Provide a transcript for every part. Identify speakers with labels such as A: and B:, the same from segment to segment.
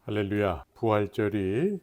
A: 할렐루야. 부활절이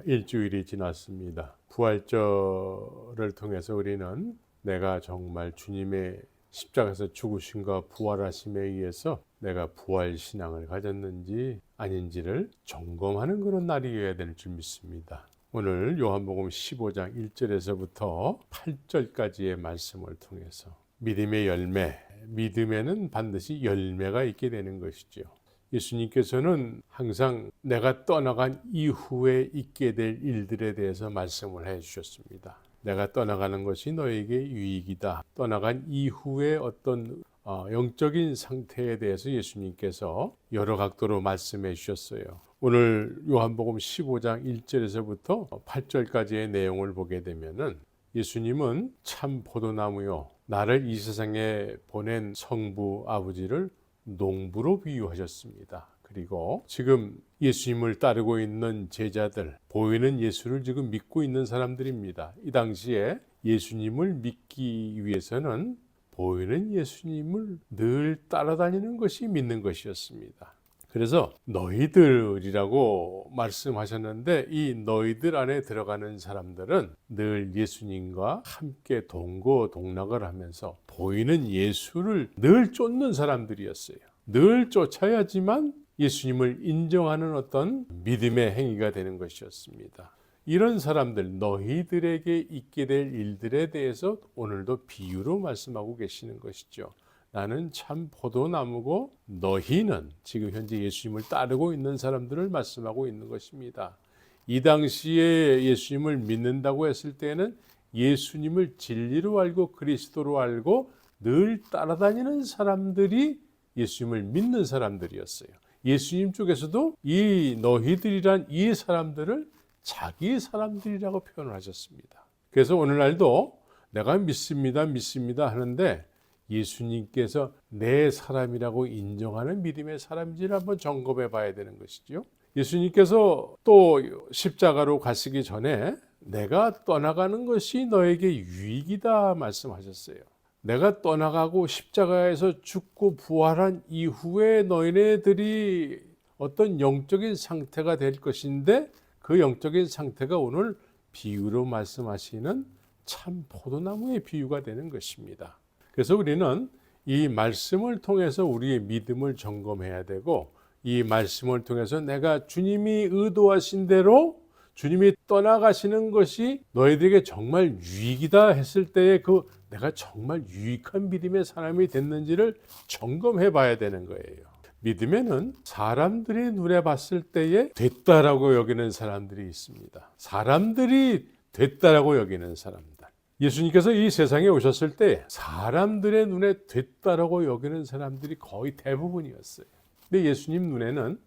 A: 일주일이 지났습니다. 부활절을 통해서 우리는 내가 정말 주님의 십자가에서 죽으심과 부활하심에 의해서 내가 부활신앙을 가졌는지 아닌지를 점검하는 그런 날이어야 될 줄 믿습니다. 오늘 요한복음 15장 1절에서부터 8절까지의 말씀을 통해서 믿음의 열매, 믿음에는 반드시 열매가 있게 되는 것이죠. 예수님께서는 항상 내가 떠나간 이후에 있게 될 일들에 대해서 말씀을 해 주셨습니다. 내가 떠나가는 것이 너에게 유익이다. 떠나간 이후에 어떤 영적인 상태에 대해서 예수님께서 여러 각도로 말씀해 주셨어요. 오늘 요한복음 15장 1절에서부터 8절까지의 내용을 보게 되면은 예수님은 참 포도나무요, 나를 이 세상에 보낸 성부 아버지를 농부로 비유하셨습니다. 그리고 지금 예수님을 따르고 있는 제자들, 보이는 예수를 지금 믿고 있는 사람들입니다. 이 당시에 예수님을 믿기 위해서는 보이는 예수님을 늘 따라다니는 것이 믿는 것이었습니다. 그래서 너희들이라고 말씀하셨는데, 이 너희들 안에 들어가는 사람들은 늘 예수님과 함께 동거동락을 하면서 보이는 예수를 늘 쫓는 사람들이었어요. 늘 쫓아야지만 예수님을 인정하는 어떤 믿음의 행위가 되는 것이었습니다. 이런 사람들, 너희들에게 있게 될 일들에 대해서 오늘도 비유로 말씀하고 계시는 것이죠. 나는 참 포도나무고 너희는, 지금 현재 예수님을 따르고 있는 사람들을 말씀하고 있는 것입니다. 이 당시에 예수님을 믿는다고 했을 때는 예수님을 진리로 알고 그리스도로 알고 늘 따라다니는 사람들이 예수님을 믿는 사람들이었어요. 예수님 쪽에서도 이 너희들이란 이 사람들을 자기 사람들이라고 표현을 하셨습니다. 그래서 오늘날도 내가 믿습니다 하는데 예수님께서 내 사람이라고 인정하는 믿음의 사람인지를 한번 점검해 봐야 되는 것이죠. 예수님께서 또 십자가로 가시기 전에 내가 떠나가는 것이 너에게 유익이다 말씀하셨어요. 내가 떠나가고 십자가에서 죽고 부활한 이후에 너희네들이 어떤 영적인 상태가 될 것인데, 그 영적인 상태가 오늘 비유로 말씀하시는 참 포도나무의 비유가 되는 것입니다. 그래서 우리는 이 말씀을 통해서 우리의 믿음을 점검해야 되고, 이 말씀을 통해서 내가 주님이 의도하신 대로 주님이 떠나가시는 것이 너희들에게 정말 유익이다 했을 때에 내가 정말 유익한 믿음의 사람이 됐는지를 점검해 봐야 되는 거예요. 믿음에는 사람들이 눈에 봤을 때에 됐다라고 여기는 사람들이 있습니다. 사람들이 됐다라고 여기는 사람들. 예수님께서 이 세상에 오셨을 때 사람들의 눈에 됐다라고 여기는 사람들이 거의 대부분이었어요. 근데 예수님 눈에는,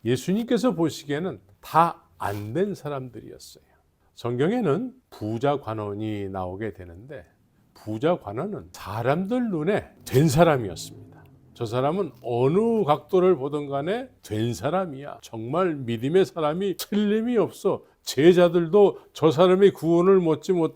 A: 예수님께서 보시기에는 다 안 된 사람들이었어요. 성경에는 부자 관원이 나오게 되는데, 부자 관원은 사람들 눈에 된 사람이었습니다. 저 사람은 어느 각도를 보든 간에 된 사람이야. 정말 믿음의 사람이 틀림이 없어. 제자들도 저 사람이 구원을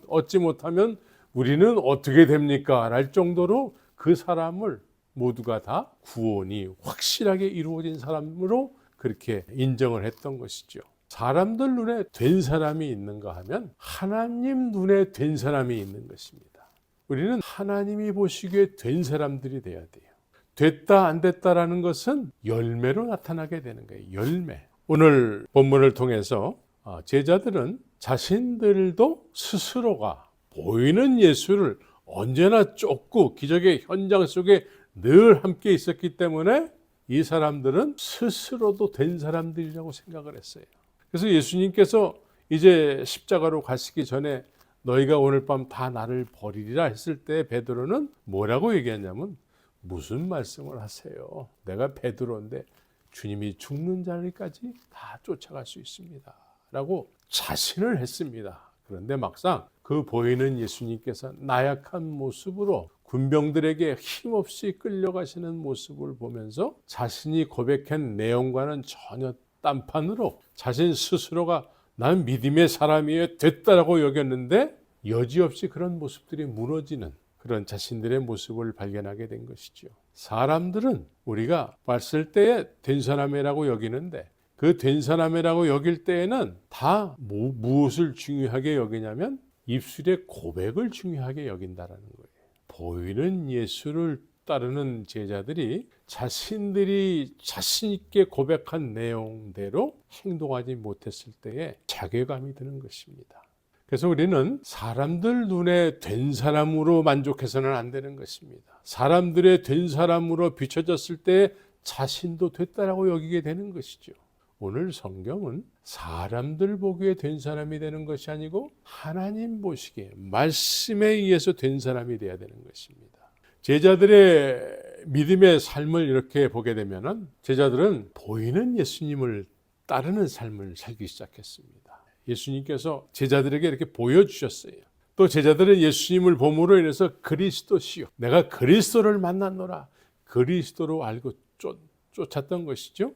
A: 얻지 못하면 우리는 어떻게 됩니까? 랄 정도로 그 사람을 모두가 다 구원이 확실하게 이루어진 사람으로 그렇게 인정을 했던 것이죠. 사람들 눈에 된 사람이 있는가 하면 하나님 눈에 된 사람이 있는 것입니다. 우리는 하나님이 보시기에 된 사람들이 돼야 돼요. 됐다 안 됐다라는 것은 열매로 나타나게 되는 거예요. 열매. 오늘 본문을 통해서 제자들은 자신들도 스스로가 보이는 예수를 언제나 쫓고 기적의 현장 속에 늘 함께 있었기 때문에 이 사람들은 스스로도 된 사람들이라고 생각을 했어요. 그래서 예수님께서 이제 십자가로 가시기 전에 너희가 오늘 밤 다 나를 버리리라 했을 때 베드로는 뭐라고 얘기했냐면, 무슨 말씀을 하세요? 내가 베드로인데 주님이 죽는 자리까지 다 쫓아갈 수 있습니다 라고 자신을 했습니다. 그런데 막상 그 보이는 예수님께서 나약한 모습으로 군병들에게 힘없이 끌려가시는 모습을 보면서 자신이 고백한 내용과는 전혀 딴판으로 자신 스스로가 난 믿음의 사람이에요 됐다라고 여겼는데, 여지없이 그런 모습들이 무너지는 그런 자신들의 모습을 발견하게 된 것이죠. 사람들은 우리가 봤을 때에 된 사람이라고 여기는데 그 된 사람이라고 여길 때에는 다 무엇을 중요하게 여기냐면 입술의 고백을 중요하게 여긴다라는 거예요. 보이는 예수를 따르는 제자들이 자신들이 자신 있게 고백한 내용대로 행동하지 못했을 때에 자괴감이 드는 것입니다. 그래서 우리는 사람들 눈에 된 사람으로 만족해서는 안 되는 것입니다. 사람들의 된 사람으로 비춰졌을 때 자신도 됐다라고 여기게 되는 것이죠. 오늘 성경은 사람들 보기에 된 사람이 되는 것이 아니고 하나님 보시기에 말씀에 의해서 된 사람이 되어야 되는 것입니다. 제자들의 믿음의 삶을 이렇게 보게 되면은 제자들은 보이는 예수님을 따르는 삶을 살기 시작했습니다. 예수님께서 제자들에게 이렇게 보여주셨어요. 또 제자들은 예수님을 봄으로 인해서 그리스도시요, 내가 그리스도를 만났노라, 그리스도로 알고 쫓았던 것이죠.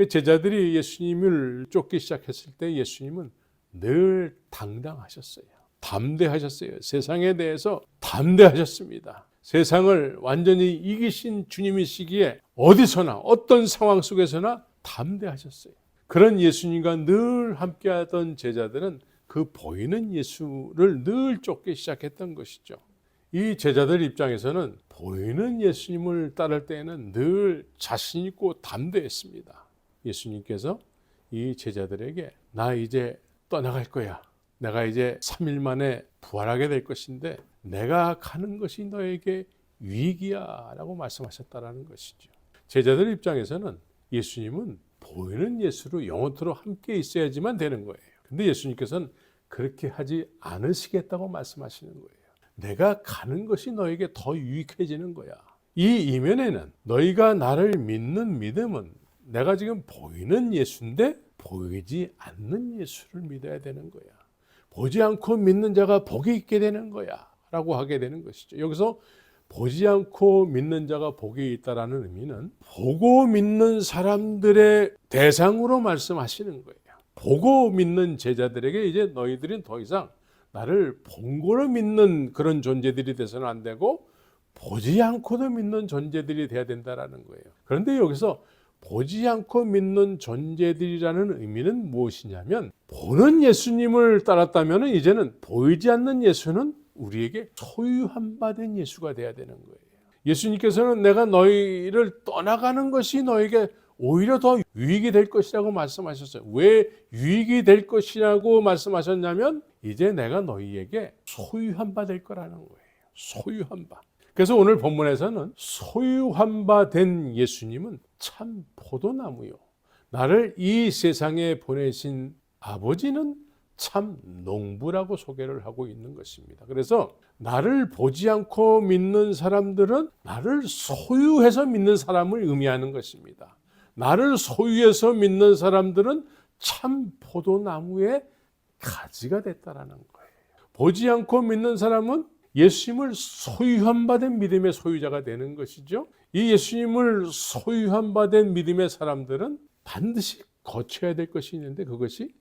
A: 제자들이 예수님을 쫓기 시작했을 때 예수님은 늘 당당하셨어요. 담대하셨어요. 세상에 대해서 담대하셨습니다. 세상을 완전히 이기신 주님이시기에 어디서나 어떤 상황 속에서나 담대하셨어요. 그런 예수님과 늘 함께하던 제자들은 그 보이는 예수를 늘 쫓기 시작했던 것이죠. 이 제자들 입장에서는 보이는 예수님을 따를 때에는 늘 자신 있고 담대했습니다. 예수님께서 이 제자들에게 나 이제 떠나갈 거야. 내가 이제 3일 만에 부활하게 될 것인데 내가 가는 것이 너에게 유익이야 라고 말씀하셨다라는 것이죠. 제자들 입장에서는 예수님은 보이는 예수로 영원토록 함께 있어야지만 되는 거예요. 근데 예수님께서는 그렇게 하지 않으시겠다고 말씀하시는 거예요. 내가 가는 것이 너에게 더 유익해지는 거야. 이 이면에는 너희가 나를 믿는 믿음은 내가 지금 보이는 예수인데 보이지 않는 예수를 믿어야 되는 거야. 보지 않고 믿는 자가 복이 있게 되는 거야 라고 하게 되는 것이죠. 여기서 보지 않고 믿는 자가 복이 있다라는 의미는 보고 믿는 사람들의 대상으로 말씀하시는 거예요. 보고 믿는 제자들에게 이제 너희들은 더 이상 나를 본고로 믿는 그런 존재들이 돼서는 안 되고 보지 않고도 믿는 존재들이 돼야 된다라는 거예요. 그런데 여기서 보지 않고 믿는 존재들이라는 의미는 무엇이냐면 보는 예수님을 따랐다면 이제는 보이지 않는 예수는 우리에게 소유한 바 된 예수가 돼야 되는 거예요. 예수님께서는 내가 너희를 떠나가는 것이 너에게 오히려 더 유익이 될 것이라고 말씀하셨어요. 왜 유익이 될 것이라고 말씀하셨냐면 이제 내가 너희에게 소유한 바 될 거라는 거예요. 소유한 바. 그래서 오늘 본문에서는 소유한 바 된 예수님은 참 포도나무요, 나를 이 세상에 보내신 아버지는 참 농부라고 소개를 하고 있는 것입니다. 그래서 나를 보지 않고 믿는 사람들은 나를 소유해서 믿는 사람을 의미하는 것입니다. 나를 소유해서 믿는 사람들은 참 포도나무의 가지가 됐다라는 거예요. 보지 않고 믿는 사람은 예수님을 소유한 바 된 믿음의 소유자가 되는 것이죠. 이 예수님을 소유한 바 된 믿음의 사람들은 반드시 거쳐야 될 것이 있는데 그것이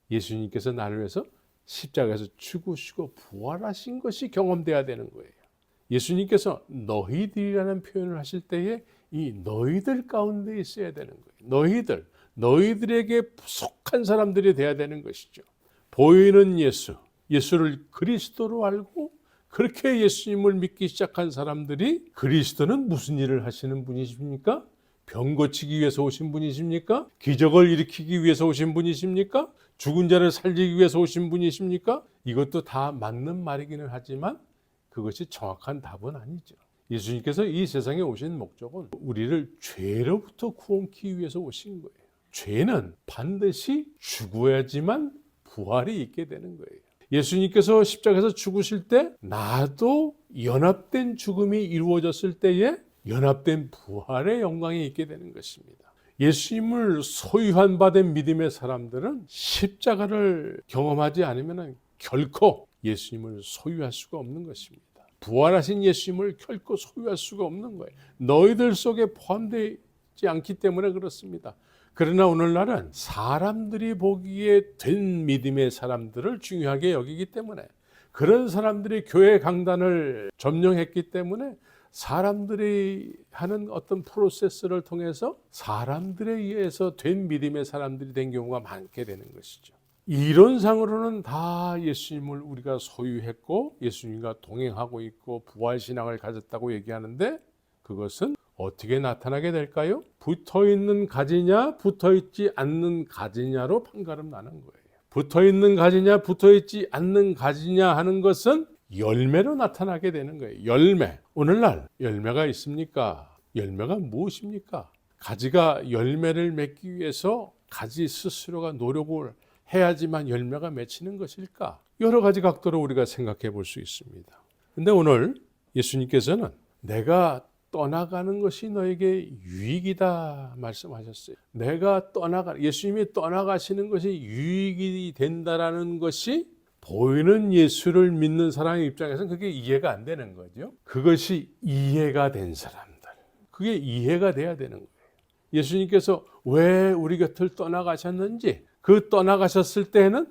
A: 예수님께서 나를 위해서 십자가에서 죽으시고 부활하신 것이 경험돼야 되는 거예요. 예수님께서 너희들이라는 표현을 하실 때에 이 너희들 가운데 있어야 되는 거예요. 너희들에게 속한 사람들이 돼야 되는 것이죠. 보이는 예수, 예수를 그리스도로 알고 그렇게 예수님을 믿기 시작한 사람들이 그리스도는 무슨 일을 하시는 분이십니까? 병 고치기 위해서 오신 분이십니까? 기적을 일으키기 위해서 오신 분이십니까? 죽은 자를 살리기 위해서 오신 분이십니까? 이것도 다 맞는 말이기는 하지만 그것이 정확한 답은 아니죠. 예수님께서 이 세상에 오신 목적은 우리를 죄로부터 구원하기 위해서 오신 거예요. 죄는 반드시 죽어야지만 부활이 있게 되는 거예요. 예수님께서 십자가에서 죽으실 때 나도 연합된 죽음이 이루어졌을 때에 연합된 부활의 영광이 있게 되는 것입니다. 예수님을 소유한 바 된 믿음의 사람들은 십자가를 경험하지 않으면 결코 예수님을 소유할 수가 없는 것입니다. 부활하신 예수님을 결코 소유할 수가 없는 거예요. 너희들 속에 포함되지 않기 때문에 그렇습니다. 그러나 오늘날은 사람들이 보기에 된 믿음의 사람들을 중요하게 여기기 때문에 그런 사람들이 교회 강단을 점령했기 때문에 사람들이 하는 어떤 프로세스를 통해서 사람들에 의해서 된 믿음의 사람들이 된 경우가 많게 되는 것이죠. 이론상으로는 다 예수님을 우리가 소유했고 예수님과 동행하고 있고 부활신앙을 가졌다고 얘기하는데 그것은 어떻게 나타나게 될까요? 붙어있는 가지냐 붙어있지 않는 가지냐로 판가름 나는 거예요. 붙어있는 가지냐 붙어있지 않는 가지냐 하는 것은 열매로 나타나게 되는 거예요. 열매. 오늘날 열매가 있습니까? 열매가 무엇입니까? 가지가 열매를 맺기 위해서 가지 스스로가 노력을 해야지만 열매가 맺히는 것일까? 여러 가지 각도로 우리가 생각해 볼 수 있습니다. 근데 오늘 예수님께서는 내가 떠나가는 것이 너에게 유익이다 말씀하셨어요. 예수님이 떠나가시는 것이 유익이 된다라는 것이 보이는 예수를 믿는 사람의 입장에서는 그게 이해가 안 되는 거죠. 그것이 이해가 된 사람들, 그게 이해가 돼야 되는 거예요. 예수님께서 왜 우리 곁을 떠나가셨는지, 그 떠나가셨을 때에는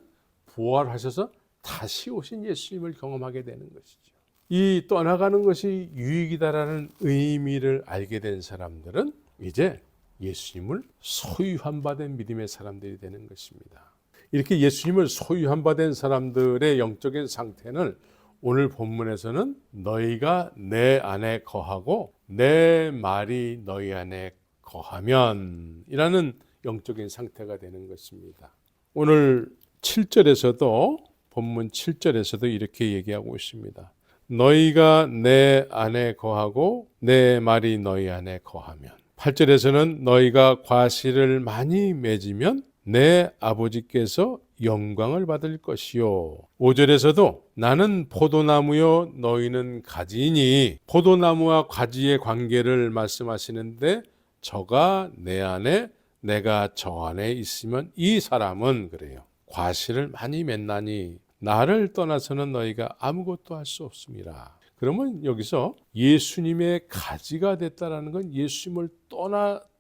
A: 부활하셔서 다시 오신 예수님을 경험하게 되는 것이죠. 이 떠나가는 것이 유익이다라는 의미를 알게 된 사람들은 이제 예수님을 소유한 바 된 믿음의 사람들이 되는 것입니다. 이렇게 예수님을 소유한 바 된 사람들의 영적인 상태는 오늘 본문에서는 너희가 내 안에 거하고 내 말이 너희 안에 거하면 이라는 영적인 상태가 되는 것입니다. 오늘 7절에서도 본문 7절에서도 이렇게 얘기하고 있습니다. 너희가 내 안에 거하고 내 말이 너희 안에 거하면 8절에서는 너희가 과실을 많이 맺으면 내 아버지께서 영광을 받을 것이요 5절에서도 나는 포도나무요 너희는 가지이니 포도나무와 가지의 관계를 말씀하시는데 저가 내 안에 내가 저 안에 있으면 이 사람은 그래요. 과실을 많이 맺나니 나를 떠나서는 너희가 아무것도 할 수 없습니다. 그러면 여기서 예수님의 가지가 됐다라는 건 예수님을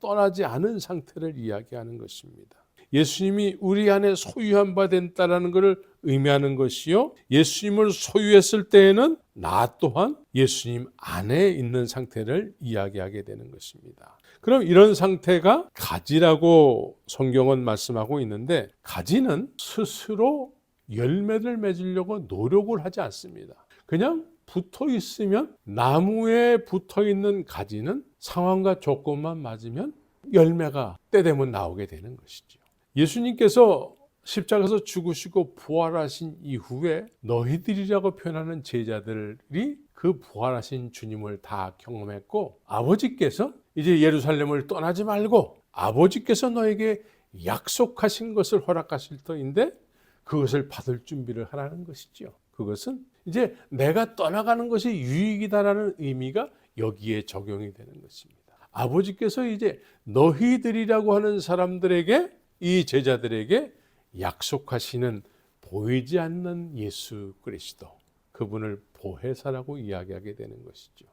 A: 떠나지 않은 상태를 이야기하는 것입니다. 예수님이 우리 안에 소유한 바 된다라는 것을 의미하는 것이요. 예수님을 소유했을 때에는 나 또한 예수님 안에 있는 상태를 이야기하게 되는 것입니다. 그럼 이런 상태가 가지라고 성경은 말씀하고 있는데 가지는 스스로 열매를 맺으려고 노력을 하지 않습니다. 그냥 붙어 있으면 나무에 붙어 있는 가지는 상황과 조건만 맞으면 열매가 때 되면 나오게 되는 것이죠. 예수님께서 십자가에서 죽으시고 부활하신 이후에 너희들이라고 표현하는 제자들이 그 부활하신 주님을 다 경험했고 아버지께서 이제 예루살렘을 떠나지 말고 아버지께서 너에게 약속하신 것을 허락하실 터인데 그것을 받을 준비를 하라는 것이죠. 그것은 이제 내가 떠나가는 것이 유익이다라는 의미가 여기에 적용이 되는 것입니다. 아버지께서 이제 너희들이라고 하는 사람들에게 이 제자들에게 약속하시는 보이지 않는 예수 그리스도 그분을 보혜사라고 이야기하게 되는 것이죠.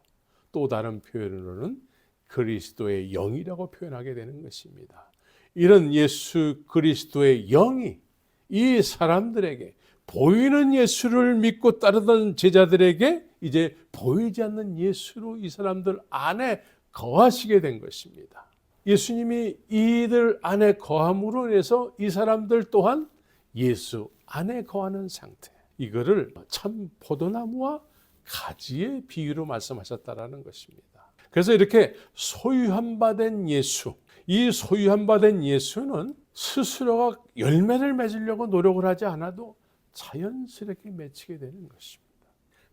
A: 또 다른 표현으로는 그리스도의 영이라고 표현하게 되는 것입니다. 이런 예수 그리스도의 영이 이 사람들에게 보이는 예수를 믿고 따르던 제자들에게 이제 보이지 않는 예수로 이 사람들 안에 거하시게 된 것입니다. 예수님이 이들 안에 거함으로 인해서 이 사람들 또한 예수 안에 거하는 상태. 이거를 참 포도나무와 가지의 비유로 말씀하셨다라는 것입니다. 그래서 이렇게 소유한 바 된 예수, 이 소유한 바 된 예수는 스스로가 열매를 맺으려고 노력을 하지 않아도 자연스럽게 맺히게 되는 것입니다.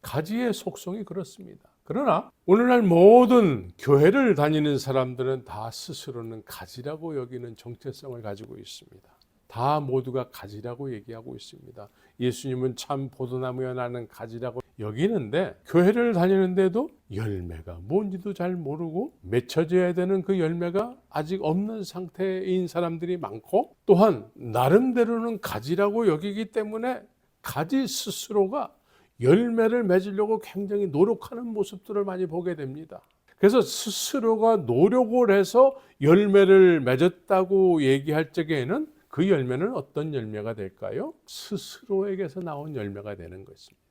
A: 가지의 속성이 그렇습니다. 그러나 오늘날 모든 교회를 다니는 사람들은 다 스스로는 가지라고 여기는 정체성을 가지고 있습니다. 다 모두가 가지라고 얘기하고 있습니다. 예수님은 참 포도나무여 나는 가지라고 여기는데 교회를 다니는데도 열매가 뭔지도 잘 모르고 맺혀져야 되는 그 열매가 아직 없는 상태인 사람들이 많고 또한 나름대로는 가지라고 여기기 때문에 가지 스스로가 열매를 맺으려고 굉장히 노력하는 모습들을 많이 보게 됩니다. 그래서 스스로가 노력을 해서 열매를 맺었다고 얘기할 적에는 그 열매는 어떤 열매가 될까요? 스스로에게서 나온 열매가 되는 것입니다.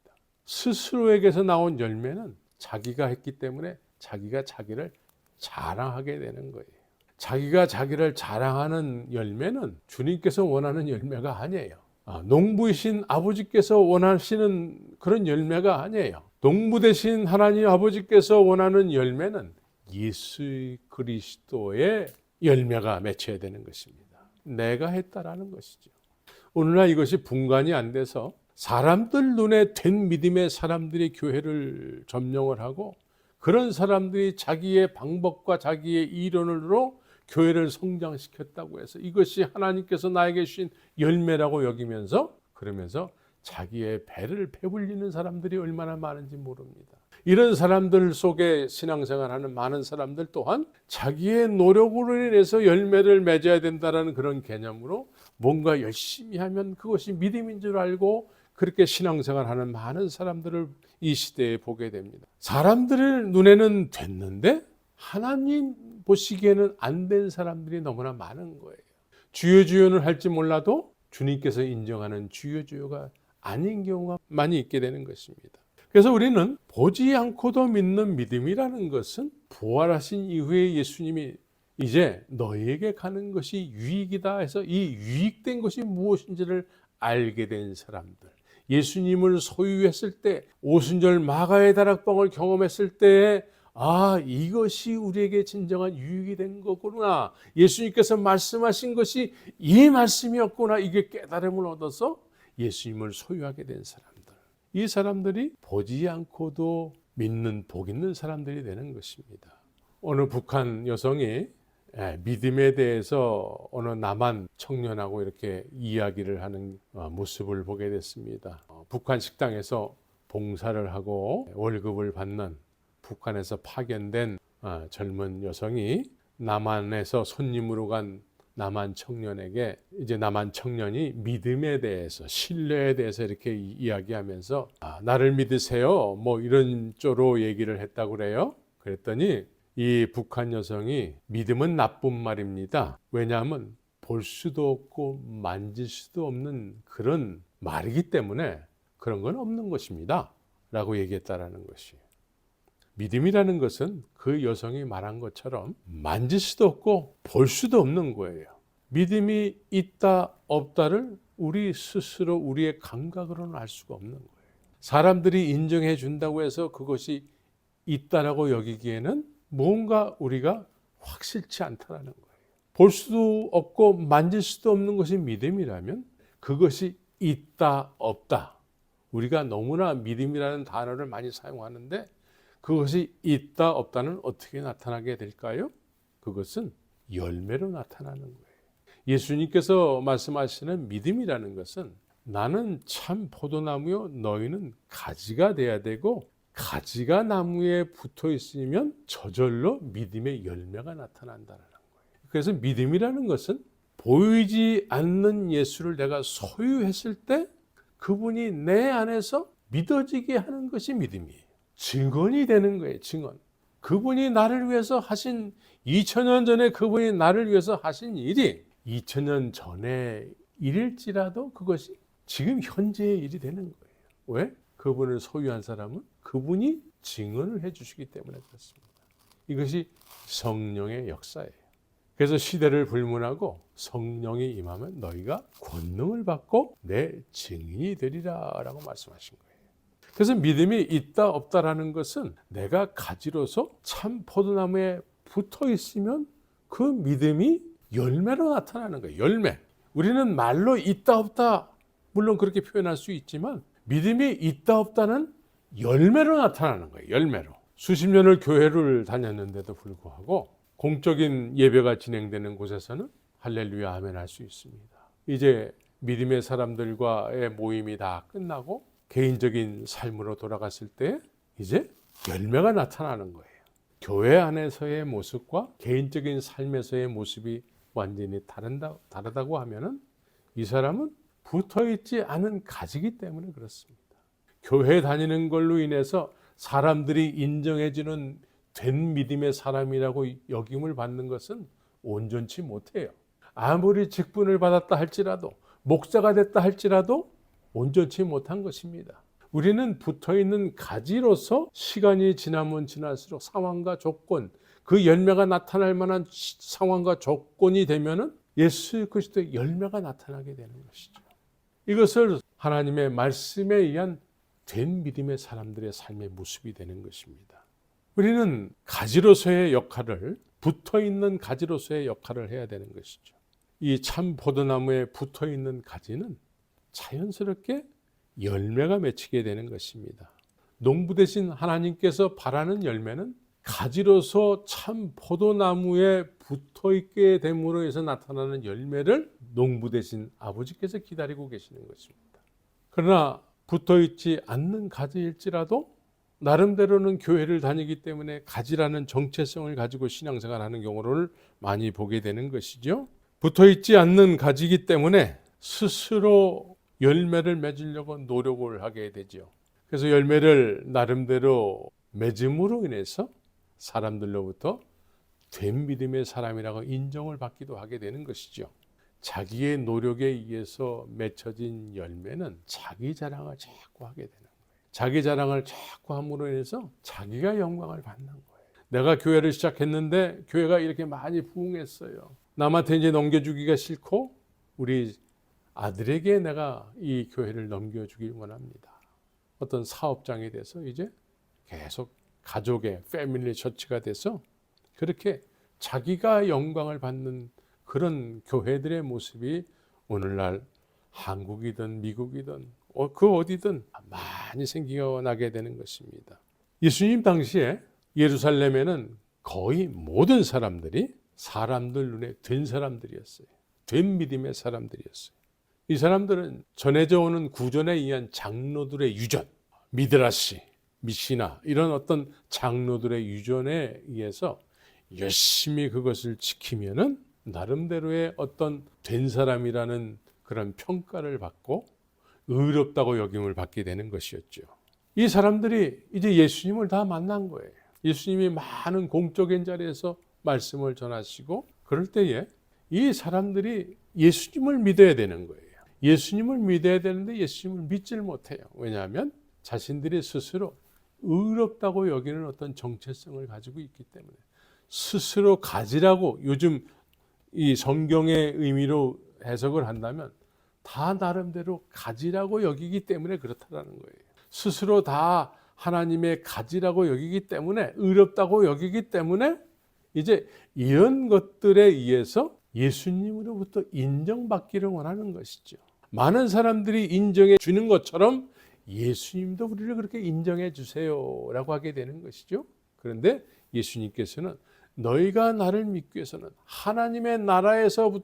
A: 스스로에게서 나온 열매는 자기가 했기 때문에 자기가 자기를 자랑하게 되는 거예요. 자기가 자기를 자랑하는 열매는 주님께서 원하는 열매가 아니에요. 농부이신 아버지께서 원하시는 그런 열매가 아니에요. 농부 되신 하나님 아버지께서 원하는 열매는 예수 그리스도의 열매가 맺혀야 되는 것입니다. 내가 했다라는 것이죠. 오늘날 이것이 분간이 안 돼서 사람들 눈에 된 믿음의 사람들이 교회를 점령을 하고 그런 사람들이 자기의 방법과 자기의 이론으로 교회를 성장시켰다고 해서 이것이 하나님께서 나에게 주신 열매라고 여기면서 그러면서 자기의 배를 배불리는 사람들이 얼마나 많은지 모릅니다. 이런 사람들 속에 신앙생활하는 많은 사람들 또한 자기의 노력으로 인해서 열매를 맺어야 된다는 그런 개념으로 뭔가 열심히 하면 그것이 믿음인 줄 알고 그렇게 신앙생활하는 많은 사람들을 이 시대에 보게 됩니다. 사람들의 눈에는 됐는데 하나님 보시기에는 안 된 사람들이 너무나 많은 거예요. 주여주여는 할지 몰라도 주님께서 인정하는 주여주여가 아닌 경우가 많이 있게 되는 것입니다. 그래서 우리는 보지 않고도 믿는 믿음이라는 것은 부활하신 이후에 예수님이 이제 너희에게 가는 것이 유익이다 해서 이 유익된 것이 무엇인지를 알게 된 사람들, 예수님을 소유했을 때 오순절 마가의 다락방을 경험했을 때에 이것이 우리에게 진정한 유익이 된 거구나, 예수님께서 말씀하신 것이 이 말씀이었구나, 이게 깨달음을 얻어서 예수님을 소유하게 된 사람들, 이 사람들이 보지 않고도 믿는 복 있는 사람들이 되는 것입니다. 어느 북한 여성이 믿음에 대해서 어느 남한 청년하고 이렇게 이야기를 하는 모습을 보게 됐습니다. 북한 식당에서 봉사를 하고 월급을 받는 북한에서 파견된 젊은 여성이 남한에서 손님으로 간 남한 청년에게 이제 남한 청년이 믿음에 대해서 신뢰에 대해서 이렇게 이야기하면서 나를 믿으세요 뭐 이런 쪽으로 얘기를 했다고 그래요. 그랬더니 이 북한 여성이 믿음은 나쁜 말입니다. 왜냐하면 볼 수도 없고 만질 수도 없는 그런 말이기 때문에 그런 건 없는 것입니다 라고 얘기했다라는 것이에요. 믿음이라는 것은 그 여성이 말한 것처럼 만질 수도 없고 볼 수도 없는 거예요. 믿음이 있다 없다를 우리 스스로 우리의 감각으로는 알 수가 없는 거예요. 사람들이 인정해 준다고 해서 그것이 있다라고 여기기에는 뭔가 우리가 확실치 않다라는 거예요. 볼 수도 없고 만질 수도 없는 것이 믿음이라면 그것이 있다 없다, 우리가 너무나 믿음이라는 단어를 많이 사용하는데 그것이 있다 없다는 어떻게 나타나게 될까요? 그것은 열매로 나타나는 거예요. 예수님께서 말씀하시는 믿음이라는 것은 나는 참 포도나무요 너희는 가지가 돼야 되고 가지가 나무에 붙어 있으면 저절로 믿음의 열매가 나타난다는 거예요. 그래서 믿음이라는 것은 보이지 않는 예수를 내가 소유했을 때 그분이 내 안에서 믿어지게 하는 것이 믿음이에요. 증언이 되는 거예요. 증언. 그분이 나를 위해서 하신 2000년 전에 그분이 나를 위해서 하신 일이 2000년 전의 일일지라도 그것이 지금 현재의 일이 되는 거예요. 왜? 그분을 소유한 사람은 그분이 증언을 해주시기 때문에 그렇습니다. 이것이 성령의 역사예요. 그래서 시대를 불문하고 성령이 임하면 너희가 권능을 받고 내 증인이 되리라 라고 말씀하신 거예요. 그래서 믿음이 있다 없다라는 것은 내가 가지로서 참 포도나무에 붙어 있으면 그 믿음이 열매로 나타나는 거예요. 열매. 우리는 말로 있다 없다 물론 그렇게 표현할 수 있지만 믿음이 있다 없다는 열매로 나타나는 거예요. 열매로. 수십 년을 교회를 다녔는데도 불구하고 공적인 예배가 진행되는 곳에서는 할렐루야 아멘 할 수 있습니다. 이제 믿음의 사람들과의 모임이 다 끝나고 개인적인 삶으로 돌아갔을 때 이제 열매가 나타나는 거예요. 교회 안에서의 모습과 개인적인 삶에서의 모습이 완전히 다르다고 하면은 이 사람은 붙어있지 않은 가지기 때문에 그렇습니다. 교회 다니는 걸로 인해서 사람들이 인정해주는 된 믿음의 사람이라고 여김을 받는 것은 온전치 못해요. 아무리 직분을 받았다 할지라도 목자가 됐다 할지라도 온전치 못한 것입니다. 우리는 붙어있는 가지로서 시간이 지나면 지날수록 상황과 조건, 그 열매가 나타날 만한 상황과 조건이 되면은 예수 그리스도의 열매가 나타나게 되는 것이죠. 이것을 하나님의 말씀에 의한 된 믿음의 사람들의 삶의 모습이 되는 것입니다. 우리는 가지로서의 역할을, 붙어있는 가지로서의 역할을 해야 되는 것이죠. 이 참 포도나무에 붙어있는 가지는 자연스럽게 열매가 맺히게 되는 것입니다. 농부 대신 하나님께서 바라는 열매는 가지로서 참 포도나무에 붙어있게 됨으로 해서 나타나는 열매를 농부 대신 아버지께서 기다리고 계시는 것입니다. 그러나 붙어있지 않는 가지일지라도 나름대로는 교회를 다니기 때문에 가지라는 정체성을 가지고 신앙생활하는 경우를 많이 보게 되는 것이죠. 붙어있지 않는 가지이기 때문에 스스로 열매를 맺으려고 노력을 하게 되죠. 그래서 열매를 나름대로 맺음으로 인해서 사람들로부터 된 믿음의 사람이라고 인정을 받기도 하게 되는 것이죠. 자기의 노력에 의해서 맺혀진 열매는 자기 자랑을 자꾸 하게 되는 거예요. 자기 자랑을 자꾸 함으로 인해서 자기가 영광을 받는 거예요. 내가 교회를 시작했는데 교회가 이렇게 많이 부흥했어요. 남한테 이제 넘겨주기가 싫고 우리 아들에게 내가 이 교회를 넘겨주길 원합니다. 어떤 사업장이 돼서 이제 계속 가족의 패밀리 처치가 돼서 그렇게 자기가 영광을 받는 그런 교회들의 모습이 오늘날 한국이든 미국이든 그 어디든 많이 생겨나게 되는 것입니다. 예수님 당시에 예루살렘에는 거의 모든 사람들이 사람들 눈에 된 사람들이었어요. 된 믿음의 사람들이었어요. 이 사람들은 전해져 오는 구전에 의한 장로들의 유전, 미드라시, 미시나 이런 어떤 장로들의 유전에 의해서 열심히 그것을 지키면은 나름대로의 어떤 된 사람이라는 그런 평가를 받고 의롭다고 여김을 받게 되는 것이었죠. 이 사람들이 이제 예수님을 다 만난 거예요. 예수님이 많은 공적인 자리에서 말씀을 전하시고 그럴 때에 이 사람들이 예수님을 믿어야 되는 거예요. 예수님을 믿어야 되는데 예수님을 믿질 못해요. 왜냐하면 자신들이 스스로 의롭다고 여기는 어떤 정체성을 가지고 있기 때문에 스스로 가지라고 요즘 이 성경의 의미로 해석을 한다면 다 나름대로 가지라고 여기기 때문에 그렇다라는 거예요. 스스로 다 하나님의 가지라고 여기기 때문에 의롭다고 여기기 때문에 이제 이런 것들에 의해서 예수님으로부터 인정받기를 원하는 것이죠. 많은 사람들이 인정해 주는 것처럼 예수님도 우리를 그렇게 인정해 주세요 라고 하게 되는 것이죠. 그런데 예수님께서는 너희가 나를 믿기 위해서는 하나님의 나라에서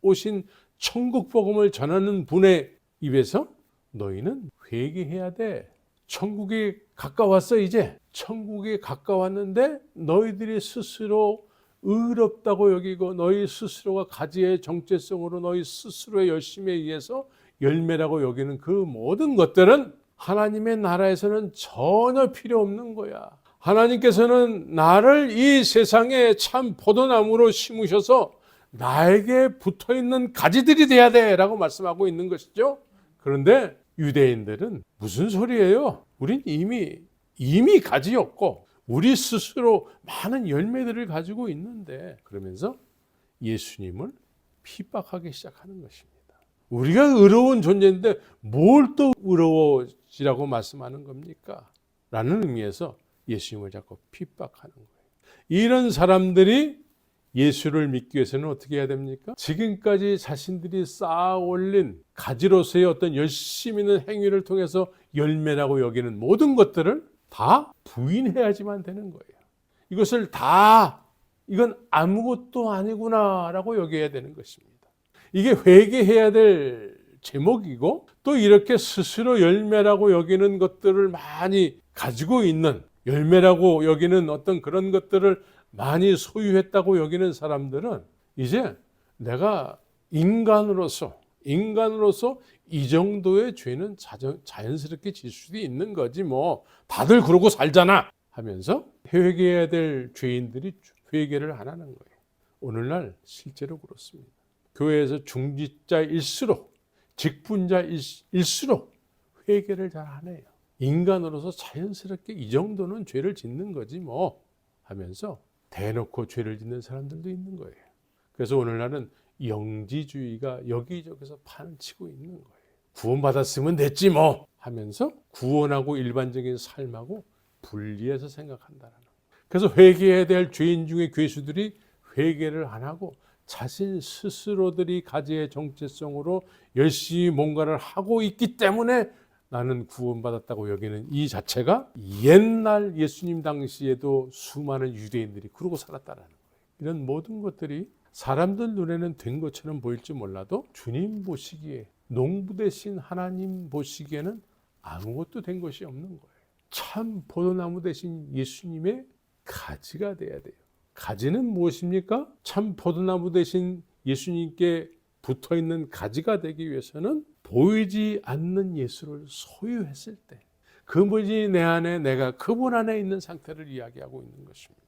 A: 오신 천국 복음을 전하는 분의 입에서 너희는 회개해야 돼. 천국이 가까웠어. 이제 천국이 가까웠는데 너희들이 스스로 의롭다고 여기고 너희 스스로가 가지의 정체성으로 너희 스스로의 열심에 의해서 열매라고 여기는 그 모든 것들은 하나님의 나라에서는 전혀 필요 없는 거야. 하나님께서는 나를 이 세상에 참 포도나무로 심으셔서 나에게 붙어있는 가지들이 돼야 돼 라고 말씀하고 있는 것이죠. 그런데 유대인들은 무슨 소리예요? 우린 이미 가지였고 우리 스스로 많은 열매들을 가지고 있는데 그러면서 예수님을 핍박하기 시작하는 것입니다. 우리가 의로운 존재인데 뭘 또 의로워지라고 말씀하는 겁니까? 라는 의미에서 예수님을 자꾸 핍박하는 거예요. 이런 사람들이 예수를 믿기 위해서는 어떻게 해야 됩니까? 지금까지 자신들이 쌓아 올린 가지로서의 어떤 열심 있는 행위를 통해서 열매라고 여기는 모든 것들을 다 부인해야지만 되는 거예요. 이것을 다 이건 아무것도 아니구나라고 여겨야 되는 것입니다. 이게 회개해야 될 제목이고 또 이렇게 스스로 열매라고 여기는 것들을 많이 가지고 있는 열매라고 여기는 어떤 그런 것들을 많이 소유했다고 여기는 사람들은 이제 내가 인간으로서 이 정도의 죄는 자연스럽게 질 수도 있는 거지 뭐 다들 그러고 살잖아 하면서 회개해야 될 죄인들이 회개를 안 하는 거예요. 오늘날 실제로 그렇습니다. 교회에서 중직자일수록 직분자일수록 회개를 잘 안 해요. 인간으로서 자연스럽게 이 정도는 죄를 짓는 거지 뭐 하면서 대놓고 죄를 짓는 사람들도 있는 거예요. 그래서 오늘날은 영지주의가 여기저기서 판을 치고 있는 거예요. 구원받았으면 됐지 뭐 하면서 구원하고 일반적인 삶하고 분리해서 생각한다라는 거예요. 그래서 회개해야 될 죄인 중에 괴수들이 회개를 안 하고 자신 스스로들이 가지의 정체성으로 열심히 뭔가를 하고 있기 때문에 나는 구원받았다고 여기는 이 자체가 옛날 예수님 당시에도 수많은 유대인들이 그러고 살았다는 거예요. 이런 모든 것들이 사람들 눈에는 된 것처럼 보일지 몰라도 주님 보시기에, 농부 대신 하나님 보시기에는 아무것도 된 것이 없는 거예요. 참 포도나무 대신 예수님의 가지가 돼야 돼요. 가지는 무엇입니까? 참 포도나무 대신 예수님께 붙어있는 가지가 되기 위해서는 보이지 않는 예수를 소유했을 때, 그분이 내 안에, 내가 그분 안에 있는 상태를 이야기하고 있는 것입니다.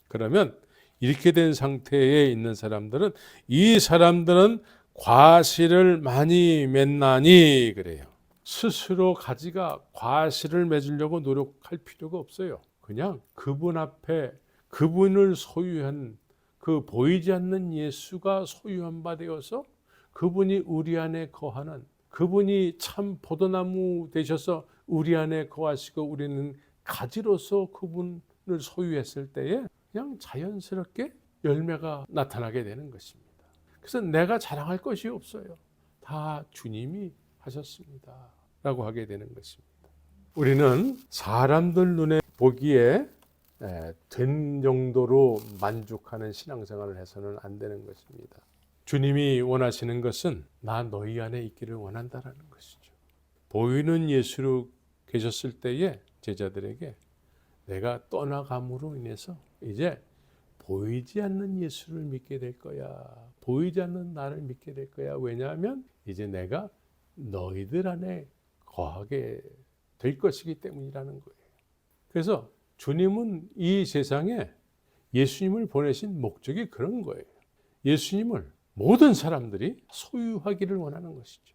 A: 그러면 이렇게 된 상태에 있는 사람들은, 이 사람들은 과실을 많이 맺나니 그래요. 스스로 가지가 과실을 맺으려고 노력할 필요가 없어요. 그냥 그분 앞에 그분을 소유한, 그 보이지 않는 예수가 소유한 바 되어서 그분이 우리 안에 거하는, 그분이 참 포도나무 되셔서 우리 안에 거하시고 우리는 가지로서 그분을 소유했을 때에 그냥 자연스럽게 열매가 나타나게 되는 것입니다. 그래서 내가 자랑할 것이 없어요. 다 주님이 하셨습니다 라고 하게 되는 것입니다. 우리는 사람들 눈에 보기에 된 정도로 만족하는 신앙생활을 해서는 안 되는 것입니다. 주님이 원하시는 것은 나 너희 안에 있기를 원한다라는 것이죠. 보이는 예수로 계셨을 때에 제자들에게 내가 떠나감으로 인해서 이제 보이지 않는 예수를 믿게 될 거야. 보이지 않는 나를 믿게 될 거야. 왜냐하면 이제 내가 너희들 안에 거하게 될 것이기 때문이라는 거예요. 그래서 주님은 이 세상에 예수님을 보내신 목적이 그런 거예요. 예수님을 모든 사람들이 소유하기를 원하는 것이죠.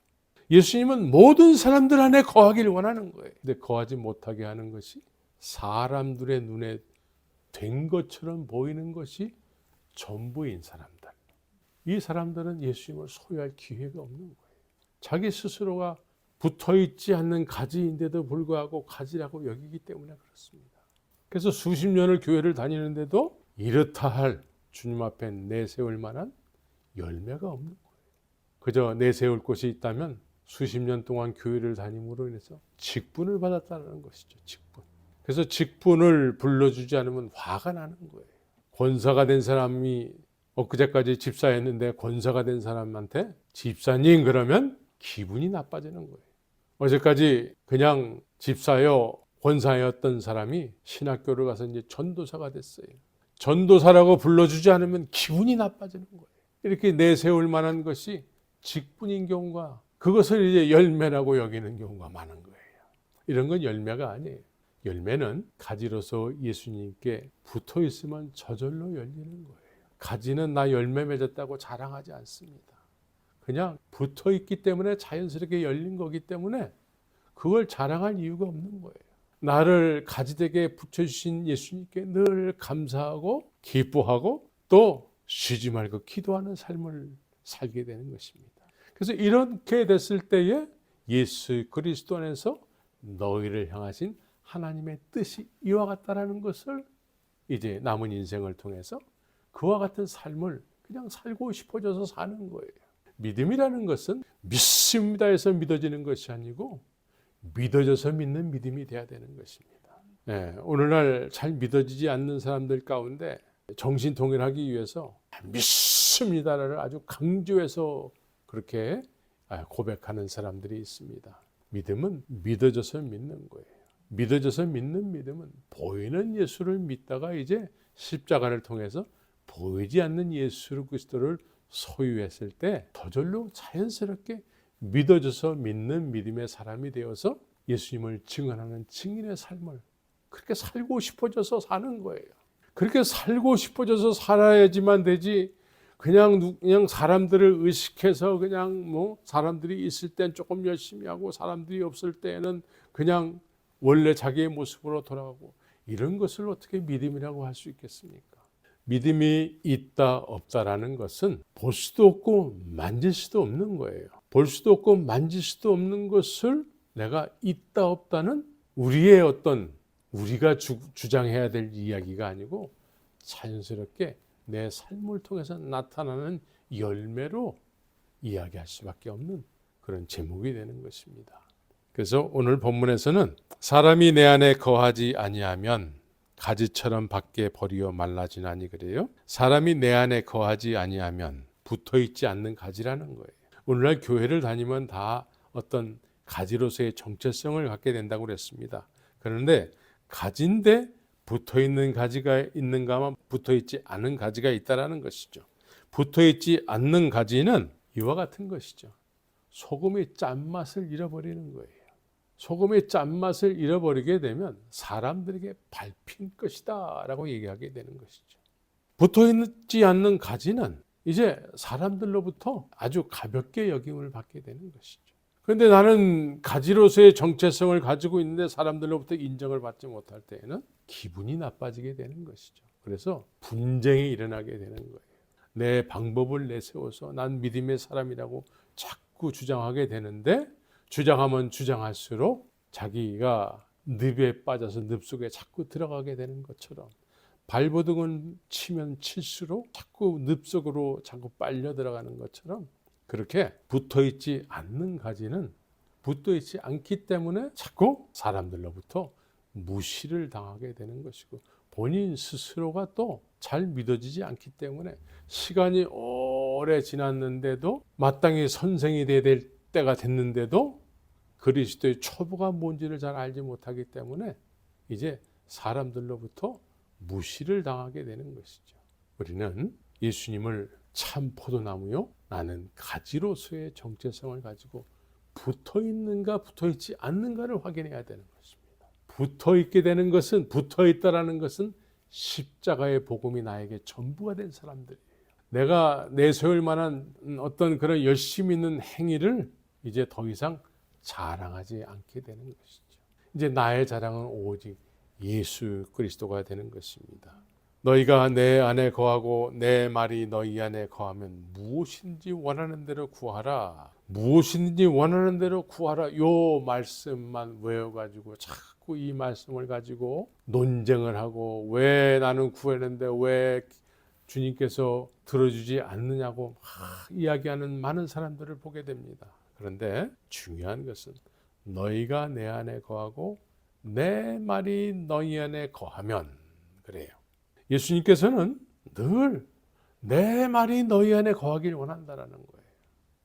A: 예수님은 모든 사람들 안에 거하기를 원하는 거예요. 근데 거하지 못하게 하는 것이 사람들의 눈에 된 것처럼 보이는 것이 전부인 사람들. 이 사람들은 예수님을 소유할 기회가 없는 거예요. 자기 스스로가 붙어있지 않는 가지인데도 불구하고 가지라고 여기기 때문에 그렇습니다. 그래서 수십 년을 교회를 다니는데도 이렇다 할 주님 앞에 내세울 만한 열매가 없는 거예요. 그저 내세울 곳이 있다면 수십 년 동안 교회를 다님으로 인해서 직분을 받았다는 것이죠. 직분. 그래서 직분을 불러주지 않으면 화가 나는 거예요. 권사가 된 사람이 엊그제까지 집사였는데 권사가 된 사람한테 집사님 그러면 기분이 나빠지는 거예요. 어제까지 그냥 집사요 권사였던 사람이 신학교를 가서 이제 전도사가 됐어요. 전도사라고 불러주지 않으면 기분이 나빠지는 거예요. 이렇게 내세울 만한 것이 직분인 경우가, 그것을 이제 열매라고 여기는 경우가 많은 거예요. 이런 건 열매가 아니에요. 열매는 가지로서 예수님께 붙어 있으면 저절로 열리는 거예요. 가지는 나 열매 맺었다고 자랑하지 않습니다. 그냥 붙어 있기 때문에 자연스럽게 열린 거기 때문에 그걸 자랑할 이유가 없는 거예요. 나를 가지되게 붙여주신 예수님께 늘 감사하고 기뻐하고 또 쉬지 말고 기도하는 삶을 살게 되는 것입니다. 그래서 이렇게 됐을 때에 예수 그리스도 안에서 너희를 향하신 하나님의 뜻이 이와 같다라는 것을 이제 남은 인생을 통해서 그와 같은 삶을 그냥 살고 싶어져서 사는 거예요. 믿음이라는 것은 믿습니다 해서 믿어지는 것이 아니고 믿어져서 믿는 믿음이 돼야 되는 것입니다. 오늘날 잘 믿어지지 않는 사람들 가운데 정신통일하기 위해서 믿습니다를 아주 강조해서 그렇게 고백하는 사람들이 있습니다. 믿음은 믿어져서 믿는 거예요. 믿어져서 믿는 믿음은 보이는 예수를 믿다가 이제 십자가를 통해서 보이지 않는 예수 그리스도를 소유했을 때 저절로 자연스럽게 믿어져서 믿는 믿음의 사람이 되어서 예수님을 증언하는 증인의 삶을 그렇게 살고 싶어져서 사는 거예요. 그렇게 살고 싶어져서 살아야지만 되지, 그냥 사람들을 의식해서 그냥 사람들이 있을 땐 조금 열심히 하고 사람들이 없을 때는 그냥 원래 자기의 모습으로 돌아가고 이런 것을 어떻게 믿음이라고 할 수 있겠습니까? 믿음이 있다 없다라는 것은 볼 수도 없고 만질 수도 없는 거예요. 볼 수도 없고 만질 수도 없는 것을 내가 있다 없다는 우리의 어떤 우리가 주장해야 될 이야기가 아니고 자연스럽게 내 삶을 통해서 나타나는 열매로 이야기할 수밖에 없는 그런 제목이 되는 것입니다. 그래서 오늘 본문에서는 사람이 내 안에 거하지 아니하면 가지처럼 밖에 버리어 말라지나니 그래요. 사람이 내 안에 거하지 아니하면 붙어있지 않는 가지라는 거예요. 오늘날 교회를 다니면 다 어떤 가지로서의 정체성을 갖게 된다고 그랬습니다. 그런데 가지인데 붙어있는 가지가 있는가만 붙어있지 않은 가지가 있다는 것이죠. 붙어있지 않는 가지는 이와 같은 것이죠. 소금의 짠맛을 잃어버리는 거예요. 소금의 짠맛을 잃어버리게 되면 사람들에게 밟힌 것이다 라고 얘기하게 되는 것이죠. 붙어있지 않는 가지는 이제 사람들로부터 아주 가볍게 여김을 받게 되는 것이죠. 그런데 나는 가지로서의 정체성을 가지고 있는데 사람들로부터 인정을 받지 못할 때에는 기분이 나빠지게 되는 것이죠. 그래서 분쟁이 일어나게 되는 거예요. 내 방법을 내세워서 난 믿음의 사람이라고 자꾸 주장하게 되는데 주장하면 주장할수록 자기가 늪에 빠져서 늪 속에 자꾸 들어가게 되는 것처럼 발버둥을 치면 칠수록 자꾸 늪 속으로 자꾸 빨려 들어가는 것처럼 그렇게 붙어있지 않는 가지는 붙어있지 않기 때문에 자꾸 사람들로부터 무시를 당하게 되는 것이고 본인 스스로가 또 잘 믿어지지 않기 때문에 시간이 오래 지났는데도 마땅히 선생이 돼야 될 때가 됐는데도 그리스도의 초보가 뭔지를 잘 알지 못하기 때문에 이제 사람들로부터 무시를 당하게 되는 것이죠. 우리는 예수님을 참 포도나무요 나는 가지로서의 정체성을 가지고 붙어있는가 붙어있지 않는가를 확인해야 되는 것입니다. 붙어있게 되는 것은 붙어있다라는 것은 십자가의 복음이 나에게 전부가 된 사람들이에요. 내가 내세울 만한 어떤 그런 열심히 있는 행위를 이제 더 이상 자랑하지 않게 되는 것이죠. 이제 나의 자랑은 오직 예수 그리스도가 되는 것입니다. 너희가 내 안에 거하고 내 말이 너희 안에 거하면 무엇인지 원하는 대로 구하라. 무엇인지 원하는 대로 구하라. 요 말씀만 외워가지고 자꾸 이 말씀을 가지고 논쟁을 하고 왜 나는 구했는데 왜 주님께서 들어주지 않느냐고 이야기하는 많은 사람들을 보게 됩니다. 그런데 중요한 것은 너희가 내 안에 거하고 내 말이 너희 안에 거하면 그래요. 예수님께서는 늘 내 말이 너희 안에 거하길 원한다라는 거예요.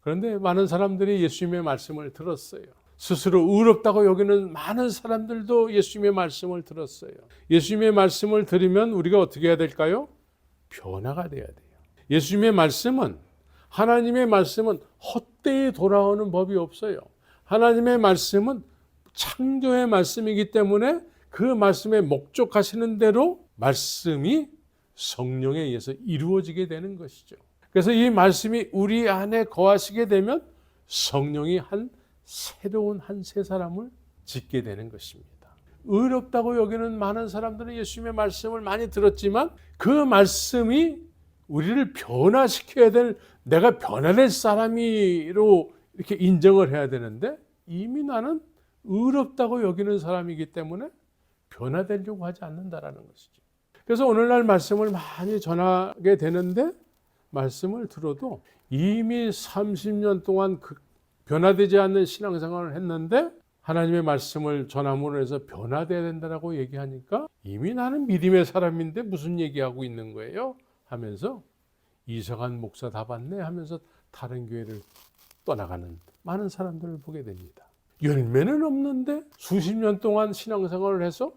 A: 그런데 많은 사람들이 예수님의 말씀을 들었어요. 스스로 의롭다고 여기는 많은 사람들도 예수님의 말씀을 들었어요. 예수님의 말씀을 들으면 우리가 어떻게 해야 될까요? 변화가 돼야 돼요. 예수님의 말씀은 하나님의 말씀은 헛되이 돌아오는 법이 없어요. 하나님의 말씀은 창조의 말씀이기 때문에 그 말씀에 목적하시는 대로 말씀이 성령에 의해서 이루어지게 되는 것이죠. 그래서 이 말씀이 우리 안에 거하시게 되면 성령이 새로운 새 사람을 짓게 되는 것입니다. 의롭다고 여기는 많은 사람들은 예수님의 말씀을 많이 들었지만 그 말씀이 우리를 변화시켜야 될 내가 변화될 사람이로 이렇게 인정을 해야 되는데 이미 나는 의롭다고 여기는 사람이기 때문에 변화되려고 하지 않는다라는 것이죠. 그래서 오늘날 말씀을 많이 전하게 되는데 말씀을 들어도 이미 30년 동안 변화되지 않는 신앙생활을 했는데 하나님의 말씀을 전함으로 해서 변화되어야 된다고 얘기하니까 이미 나는 믿음의 사람인데 무슨 얘기하고 있는 거예요? 하면서 이성한 목사 다 봤네 하면서 다른 교회를 떠나가는 많은 사람들을 보게 됩니다. 열매는 없는데 수십 년 동안 신앙생활을 해서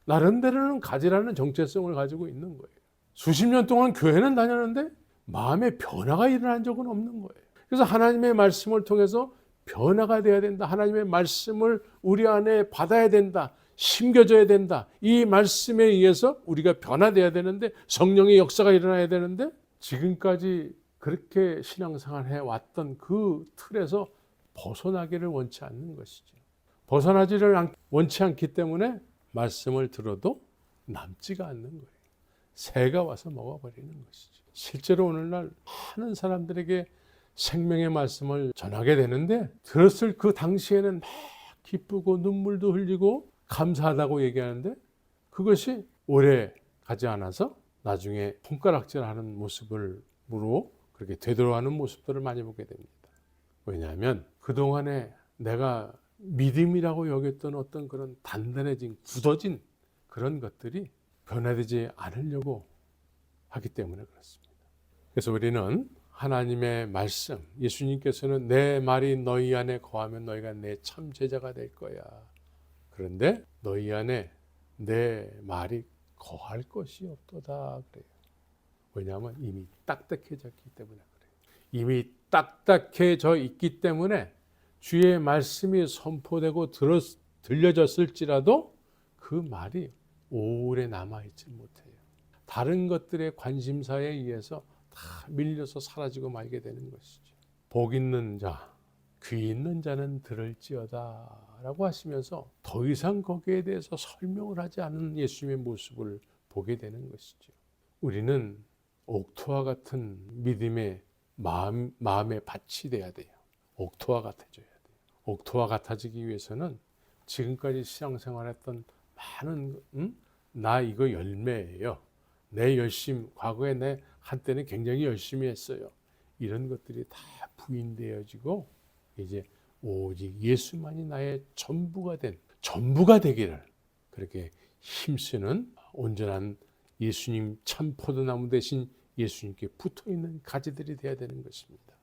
A: 나름대로는 가지라는 정체성을 가지고 있는 거예요. 수십 년 동안 교회는 다녔는데 마음의 변화가 일어난 적은 없는 거예요. 그래서 하나님의 말씀을 통해서 변화가 돼야 된다. 하나님의 말씀을 우리 안에 받아야 된다. 심겨져야 된다. 이 말씀에 의해서 우리가 변화돼야 되는데 성령의 역사가 일어나야 되는데 지금까지 그렇게 신앙생활 해왔던 그 틀에서 벗어나기를 원치 않는 것이죠. 원치 않기 때문에 말씀을 들어도 남지가 않는 거예요. 새가 와서 먹어버리는 것이죠. 실제로 오늘날 많은 사람들에게 생명의 말씀을 전하게 되는데 들었을 그 당시에는 막 기쁘고 눈물도 흘리고 감사하다고 얘기하는데 그것이 오래 가지 않아서 나중에 손가락질하는 모습으로 그렇게 되돌아가는 모습들을 많이 보게 됩니다. 왜냐하면 그동안에 내가 믿음이라고 여겼던 어떤 그런 단단해진 굳어진 그런 것들이 변화되지 않으려고 하기 때문에 그렇습니다. 그래서 우리는 하나님의 말씀, 예수님께서는 내 말이 너희 안에 거하면 너희가 내 참 제자가 될 거야. 그런데 너희 안에 내 말이 거할 것이 없도다 그래요. 왜냐하면 이미 딱딱해졌기 때문에 그래요. 이미 딱딱해져 있기 때문에 주의 말씀이 선포되고 들려졌을지라도 그 말이 오래 남아있지 못해요. 다른 것들의 관심사에 의해서 다 밀려서 사라지고 말게 되는 것이죠. 복 있는 자, 귀 있는 자는 들을지어다 라고 하시면서 더 이상 거기에 대해서 설명을 하지 않은 예수님의 모습을 보게 되는 것이죠. 우리는 옥토와 같은 믿음의 마음의 밭이 돼야 돼요. 옥토와 같아져야 돼요. 옥토와 같아지기 위해서는 지금까지 신앙생활했던 많은 나 이거 열매예요. 내 열심, 과거에 내 한때는 굉장히 열심히 했어요. 이런 것들이 다 부인되어지고 이제 오직 예수만이 나의 전부가 되기를 그렇게 힘쓰는 온전한 예수님 참 포도나무 대신 예수님께 붙어있는 가지들이 되어야 되는 것입니다.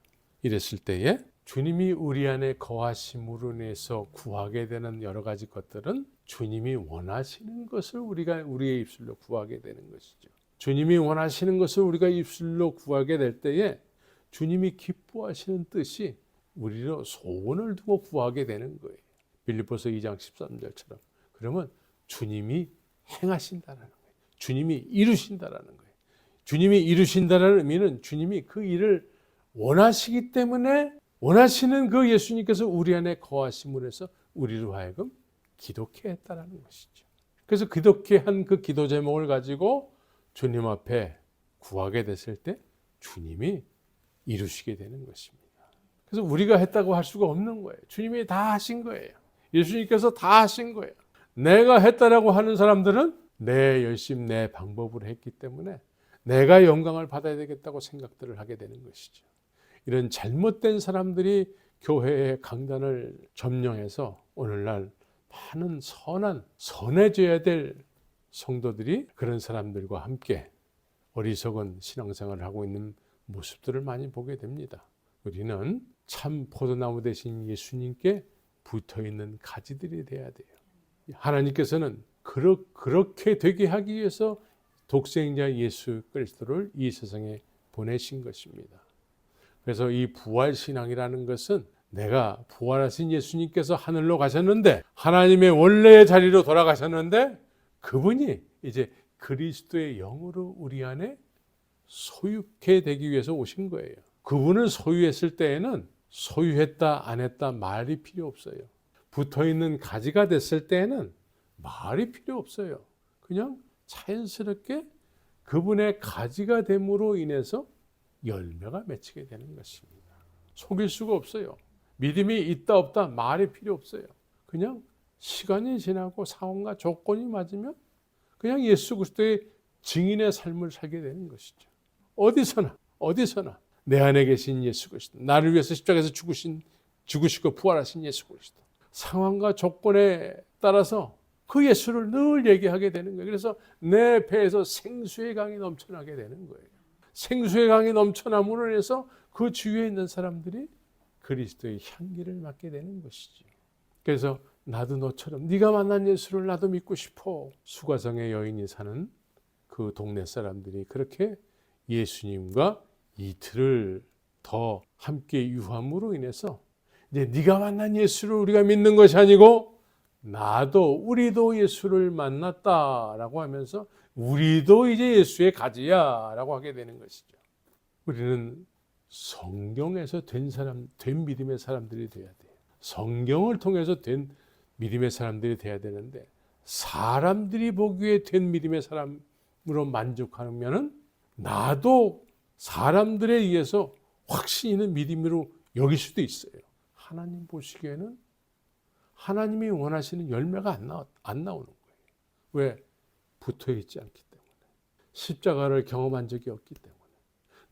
A: 이랬을 때에 주님이 우리 안에 거하심으로 인해서 구하게 되는 여러 가지 것들은 주님이 원하시는 것을 우리가 우리의 입술로 구하게 되는 것이죠. 주님이 원하시는 것을 우리가 입술로 구하게 될 때에 주님이 기뻐하시는 뜻이 우리로 소원을 두고 구하게 되는 거예요. 빌립보서 2장 13절처럼. 그러면 주님이 행하신다라는 거예요. 주님이 이루신다라는 거예요. 주님이 이루신다라는 의미는 주님이 그 일을 원하시기 때문에 원하시는 그 예수님께서 우리 안에 거하심으로 해서 우리로 하여금 기독해 했다라는 것이죠. 그래서 기독해 한 그 기도 제목을 가지고 주님 앞에 구하게 됐을 때 주님이 이루시게 되는 것입니다. 그래서 우리가 했다고 할 수가 없는 거예요. 주님이 다 하신 거예요. 예수님께서 다 하신 거예요. 내가 했다라고 하는 사람들은 내 열심, 내 방법으로 했기 때문에 내가 영광을 받아야 되겠다고 생각들을 하게 되는 것이죠. 이런 잘못된 사람들이 교회의 강단을 점령해서 오늘날 많은 선해져야 될 성도들이 그런 사람들과 함께 어리석은 신앙생활을 하고 있는 모습들을 많이 보게 됩니다. 우리는 참 포도나무 대신 예수님께 붙어있는 가지들이 돼야 돼요. 하나님께서는 그렇게 되게 하기 위해서 독생자 예수 그리스도를 이 세상에 보내신 것입니다. 그래서 이 부활신앙이라는 것은 내가 부활하신 예수님께서 하늘로 가셨는데 하나님의 원래의 자리로 돌아가셨는데 그분이 이제 그리스도의 영으로 우리 안에 소유케 되기 위해서 오신 거예요. 그분을 소유했을 때에는 소유했다 안 했다 말이 필요 없어요. 붙어있는 가지가 됐을 때에는 말이 필요 없어요. 그냥 자연스럽게 그분의 가지가 됨으로 인해서 열매가 맺히게 되는 것입니다. 속일 수가 없어요. 믿음이 있다 없다 말이 필요 없어요. 그냥 시간이 지나고 상황과 조건이 맞으면 그냥 예수 그리스도의 증인의 삶을 살게 되는 것이죠. 어디서나 내 안에 계신 예수 그리스도, 나를 위해서 십자가에서 죽으시고 부활하신 예수 그리스도, 상황과 조건에 따라서 그 예수를 늘 얘기하게 되는 거예요. 그래서 내 배에서 생수의 강이 넘쳐나게 되는 거예요. 생수의 강이 넘쳐남으로 인해서 그 주위에 있는 사람들이 그리스도의 향기를 맡게 되는 것이죠. 그래서 나도 너처럼 네가 만난 예수를 나도 믿고 싶어. 수가성의 여인이 사는 그 동네 사람들이 그렇게 예수님과 이틀을 더 함께 유함으로 인해서 이제 네가 만난 예수를 우리가 믿는 것이 아니고 우리도 예수를 만났다라고 하면서 우리도 이제 예수의 가지야 라고 하게 되는 것이죠. 우리는 성경에서 된 믿음의 사람들이 돼야 돼요. 성경을 통해서 된 믿음의 사람들이 돼야 되는데 사람들이 보기에 된 믿음의 사람으로 만족하면은 나도 사람들에 의해서 확신 있는 믿음으로 여길 수도 있어요. 하나님 보시기에는 하나님이 원하시는 열매가 안 나오는 거예요. 왜? 붙어 있지 않기 때문에. 십자가를 경험한 적이 없기 때문에.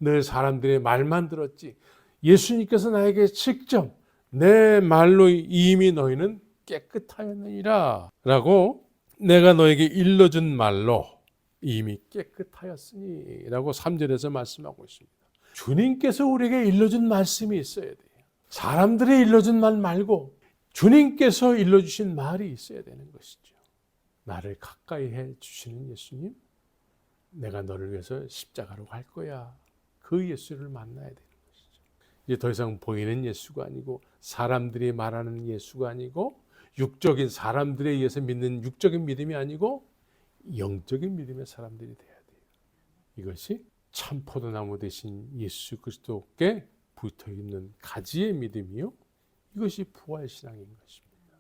A: 늘 사람들의 말만 들었지 예수님께서 나에게 직접 내 말로 이미 너희는 깨끗하였느니라 라고 내가 너에게 일러준 말로 이미 깨끗하였으니 라고 3절에서 말씀하고 있습니다. 주님께서 우리에게 일러준 말씀이 있어야 돼요. 사람들의 일러준 말 말고 주님께서 일러주신 말이 있어야 되는 것이죠. 나를 가까이 해 주시는 예수님, 내가 너를 위해서 십자가로 갈 거야. 그 예수를 만나야 되는 것이죠. 이제 더 이상 보이는 예수가 아니고 사람들이 말하는 예수가 아니고 육적인 사람들에 의해서 믿는 육적인 믿음이 아니고 영적인 믿음의 사람들이 돼야 돼요. 이것이 참 포도나무 대신 예수 그리스도께 붙어있는 가지의 믿음이요. 이것이 부활신앙인 것입니다.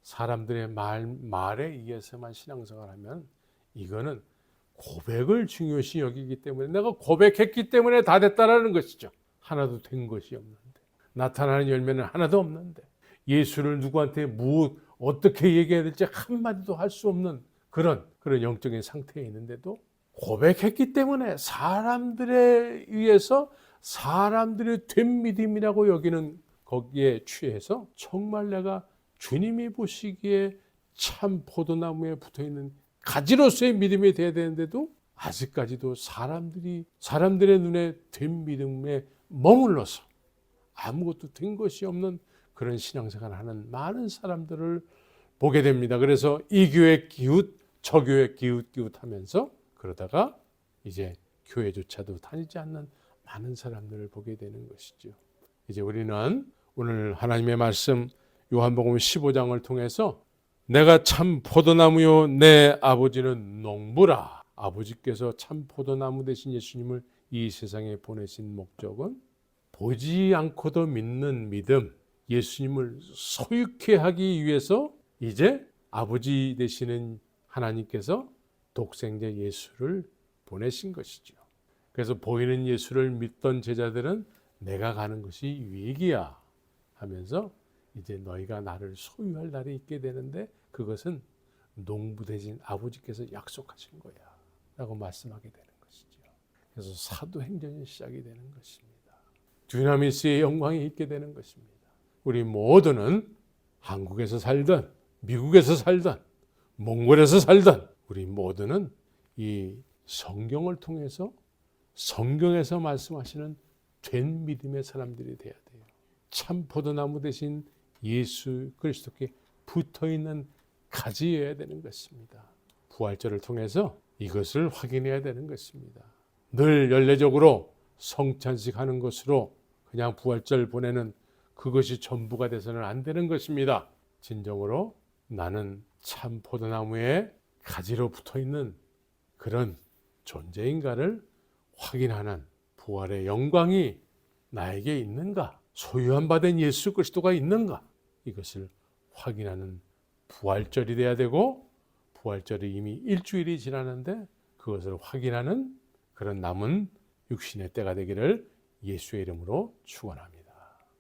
A: 사람들의 말에 의해서만 신앙생활을 하면 이거는 고백을 중요시 여기기 때문에 내가 고백했기 때문에 다 됐다라는 것이죠. 하나도 된 것이 없는데 나타나는 열매는 하나도 없는데 예수를 누구한테 어떻게 얘기해야 될지 한마디도 할 수 없는 그런 영적인 상태에 있는데도 고백했기 때문에 사람들에 의해서 사람들의 된 믿음이라고 여기는 거기에 취해서 정말 내가 주님이 보시기에 참 포도나무에 붙어있는 가지로서의 믿음이 돼야 되는데도 아직까지도 사람들의 눈에 된 믿음에 머물러서 아무것도 된 것이 없는 그런 신앙생활을 하는 많은 사람들을 보게 됩니다. 그래서 이 교회 기웃, 저 교회 기웃 하면서 그러다가 이제 교회조차도 다니지 않는 많은 사람들을 보게 되는 것이죠. 이제 우리는 오늘 하나님의 말씀 요한복음 15장을 통해서 내가 참 포도나무요 내 아버지는 농부라. 아버지께서 참 포도나무 되신 예수님을 이 세상에 보내신 목적은 보지 않고도 믿는 믿음, 예수님을 소유케 하기 위해서 이제 아버지 되시는 하나님께서 독생자 예수를 보내신 것이죠. 그래서 보이는 예수를 믿던 제자들은 내가 가는 것이 유익이야 하면서 이제 너희가 나를 소유할 날이 있게 되는데 그것은 농부 되신 아버지께서 약속하신 거야 라고 말씀하게 되는 것이죠. 그래서 사도행전이 시작이 되는 것입니다. 두나미스의 영광이 있게 되는 것입니다. 우리 모두는 한국에서 살든 미국에서 살든 몽골에서 살든 우리 모두는 이 성경을 통해서 성경에서 말씀하시는 된 믿음의 사람들이 돼야 돼요. 참 포도나무 대신 예수 그리스도께 붙어있는 가지여야 되는 것입니다. 부활절을 통해서 이것을 확인해야 되는 것입니다. 늘 연례적으로 성찬식 하는 것으로 그냥 부활절 보내는 그것이 전부가 돼서는 안 되는 것입니다. 진정으로 나는 참 포도나무에 가지로 붙어있는 그런 존재인가를 확인하는 부활의 영광이 나에게 있는가, 소유한 바 된 예수 그리스도가 있는가, 이것을 확인하는 부활절이 돼야 되고 부활절이 이미 일주일이 지났는데 그것을 확인하는 그런 남은 육신의 때가 되기를 예수의 이름으로 축원합니다.